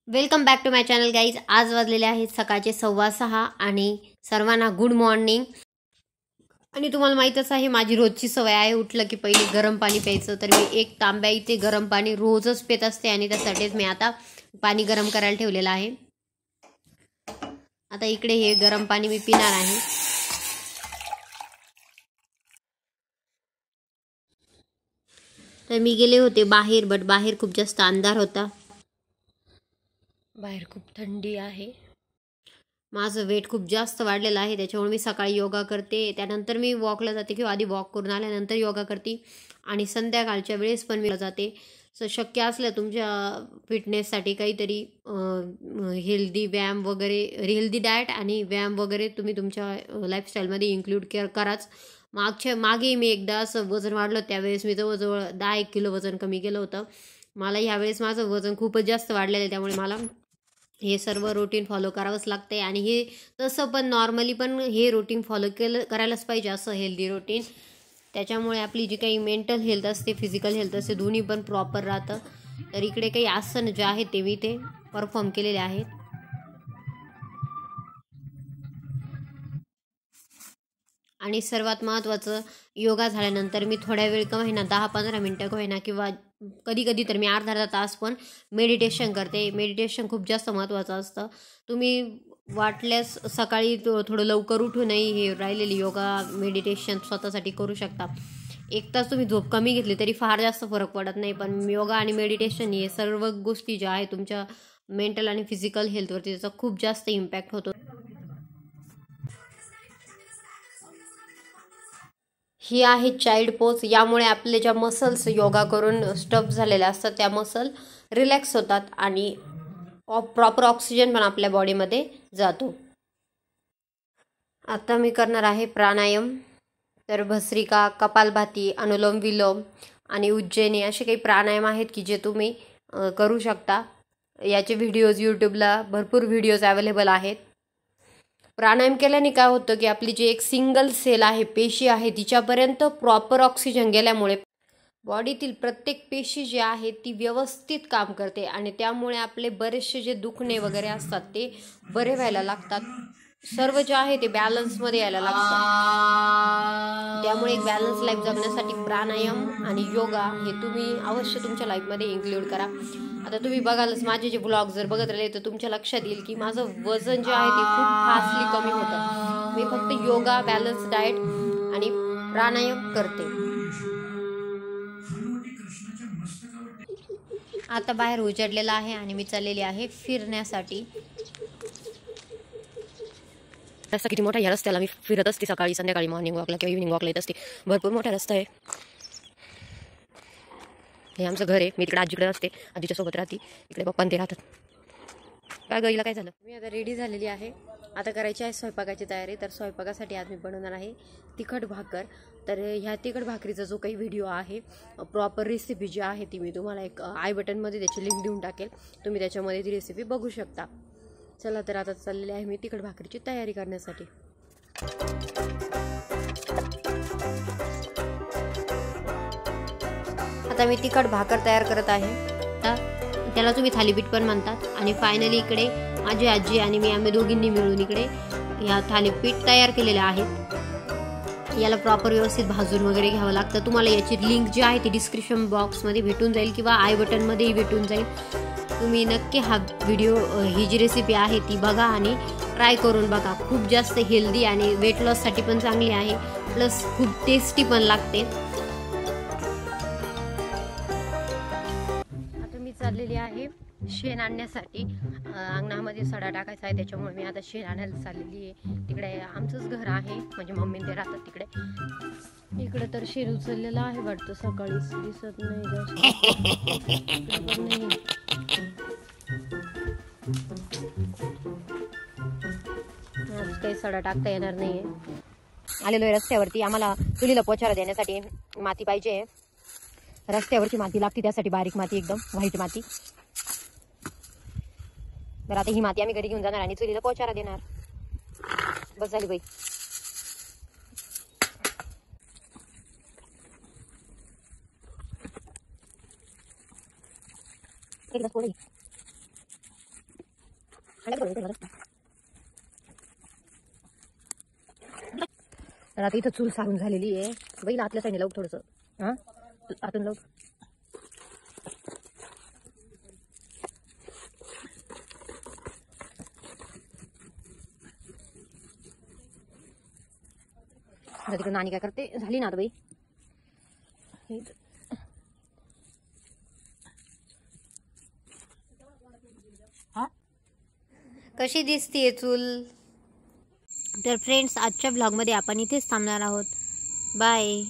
Welcome back to my channel guys. आज वाजलेले आहेत सकाळचे 6:15 आणि सर्वांना गुड मॉर्निंग. आणि तुम्हाला माहीतच आहे माझी रोजची सवय आहे उठलं की पहिले गरम पाणी प्यायचं. तर मी एक तांब्या इथे गरम पाणी रोजच पित असते आणि त्यासाठीच मी आता पाणी गरम करायला ठेवलेलं आहे. आता इकडे हे गरम पाणी मी पिणार आहे. तर मी गेले होते बाहेर, बट बाहेर खूप जास्त अंधार होता. बाहेर खूप थंडी आहे. माझं वेट खूप जास्त वाढलेलं आहे, त्याच्यामुळे मी सकाळी योगा करते, त्यानंतर मी वॉकला जाते किंवा आधी वॉक करून आल्यानंतर योगा करते आणि संध्याकाळच्या वेळेस पण मी जाते. शक्य असलं तुमच्या फिटनेससाठी काहीतरी हेल्दी व्यायाम वगैरे, हेल्दी डाएट आणि व्यायाम वगैरे तुम्ही तुमच्या लाईफस्टाईलमध्ये इन्क्लूड कराच. मागे मी एकदा असं वजन वाढलं, त्यावेळेस मी जवळजवळ 10-1 किलो वजन कमी केलं होतं. मला ह्यावेळेस माझं वजन खूपच जास्त वाढलेलं आहे, त्यामुळे मला हे सर्व रुटीन फॉलो करावंच लागते. आणि हे तसं पण नॉर्मली पण हे रुटीन फॉलो करायलाच पाहिजे, असं हेल्दी रुटीन. त्याच्यामुळे आपली जी काही मेंटल हेल्थ असते, फिजिकल हेल्थ असते, दोन्ही पण प्रॉपर राहतं. तर इकडे काही आसन जे आहेत ते मी ते परफॉर्म केलेले आहेत. आणि सर्वात महत्त्वाचं, योगा झाल्यानंतर मी थोड्या वेळ का होईना, 10-15 मिनटं का होईना, किंवा कधी कधी तर मी अर्धा तास पण मेडिटेशन करते. मेडिटेशन खूप जास्त महत्त्वाचं असतं. तुम्ही वाटल्यास सकाळी थोडं लवकर उठूनही हे राहिलेली योगा मेडिटेशन स्वतःसाठी करू शकता. 1 तास तुम्ही झोप कमी घेतली तरी फार जास्त फरक पडत नाही, पण योगा आणि मेडिटेशन हे सर्व गोष्टी ज्या आहेत तुमच्या मेंटल आणि फिजिकल हेल्थवरती त्याचा खूप जास्त इम्पॅक्ट होतो. ही आहे चाइल्ड पोज. यामुळे आपले ज्या मसल्स योगा करून स्टफ झालेल्या असतात त्या मसल रिलॅक्स होतात आणि प्रॉपर ऑक्सिजन पण आपल्या बॉडीमध्ये जातो. आता मी करणार आहे प्राणायाम. तर भस्त्रिका, कपालभाती, अनुलोम विलोम आणि उज्जैनी असे काही प्राणायाम आहेत की जे तुम्ही करू शकता. याचे व्हिडिओज यूट्यूबला भरपूर व्हिडिओज अवेलेबल आहेत. प्राणायाम केल्याने काय होतं की आपली जी एक सिंगल सेल आहे, पेशी आहे, तिच्यापर्यंत प्रॉपर ऑक्सिजन गेल्यामुळे बॉडीतील प्रत्येक पेशी जी आहे ती व्यवस्थित काम करते आणि त्यामुळे आपले बरेचसे जे दुखणे वगैरे असतात ते बरे व्हायला लागतात. सर्व जे आहे ते बॅलन्समध्ये यायला लागतं. त्यामुळे एक बॅलन्स लाईफ जगण्यासाठी प्राणायाम आणि योगा हे तुम्ही अवश्य तुमच्या लाईफमध्ये इन्क्लूड करा. आता तुम्ही बघालच, माझे जे ब्लॉग जर बघत राहिले तर तुमच्या लक्षात येईल की माझं वजन जे आहे ते खूप फास्टली कमी होतं. मी फक्त योगा, बॅलन्स डाएट आणि प्राणायाम करते. आता बाहेर उजडलेला आहे आणि मी चाललेली आहे फिरण्यासाठी. रस्ता किती मोठा, या रस्त्याला मी फिरत असते सकाळी संध्याकाळी, मॉर्निंग वॉकला किंवा इव्हिनिंग वॉकला येत असते. भरपूर मोठा रस्ता आहे. हे आमचं घर आहे. मी तिकडे आजीकडे असते, आजीच्या सोबत राहते. इकडे पप्पा ते राहतात. काय गईला काय झालं. मी आता रेडी झालेली आहे. आता करायची आहे स्वयंपाकाची तयारी. तर स्वयंपाकासाठी आज मी बनवणार आहे तिखट भाकर. तर ह्या तिखट भाकरीचा जो काही व्हिडिओ आहे, प्रॉपर रेसिपी जी आहे ती मी तुम्हाला एक आय बटनमध्ये त्याची लिंक देऊन टाकेल. तुम्ही त्याच्यामध्ये ती रेसिपी बघू शकता. चला तर आता चाललेली आहे मी तिखट भाकरीची तयारी करण्यासाठी. आता मी तिखट भाकर तयार करत आहे. त्याला तुम्ही थालीपीठ पण म्हणतात. आणि फायनली इकडे माझी आजी आणि आम्ही दोघींनी मिळून इकडे ह्या थालीपीठ तयार केलेले आहेत. याला प्रॉपर व्यवस्थित भाजून वगैरे घ्यावं लागतं. तुम्हाला याची लिंक जी आहे ती डिस्क्रिप्शन बॉक्समध्ये भेटून जाईल किंवा आय बटनमध्येही भेटून जाईल. तुम्ही नक्की हा व्हिडिओ, ही जी रेसिपी आहे ती बघा आणि ट्राय करून बघा. खूप जास्त हेल्दी आणि वेट लॉससाठी पण चांगली आहे, प्लस खूप टेस्टी पण लागते. आता मी चाललेली आहे शेण आणण्यासाठी. अंगणामध्ये सडा टाकायचा आहे, त्याच्यामुळे मी आता शेण आणायला चाललेली आहे. तिकडे आमचंच घर आहे, म्हणजे मम्मी ते राहतात तिकडे. इकडे तर शेण उचललेलं आहे वाटतं, सकाळीच दिसत नाही आज काही सडा टाकता येणार नाहीये. आलेलो आहे रस्त्यावरती. आम्हाला चुलीला पोचारा देण्यासाठी माती पाहिजे. रस्त्यावरची माती लागते, त्यासाठी बारीक माती, एकदम व्हाईट माती. तर आता ही माती आम्ही घरी घेऊन जाणार आणि चुलीला पोचारा देणार. बस झाली बाई. एकदा तर आता इथं चूल सारून झालेली आहे. बैल आतल्या साईडने लावू थोडंसं. हां आतून लावू. तिकडे नानी काय करते झाली ना आता बाई. कशी दिसतीये चूल? तर फ्रेंड्स, आजच्या ब्लॉगमध्ये आपण इथेच थांबणार आहोत. बाय.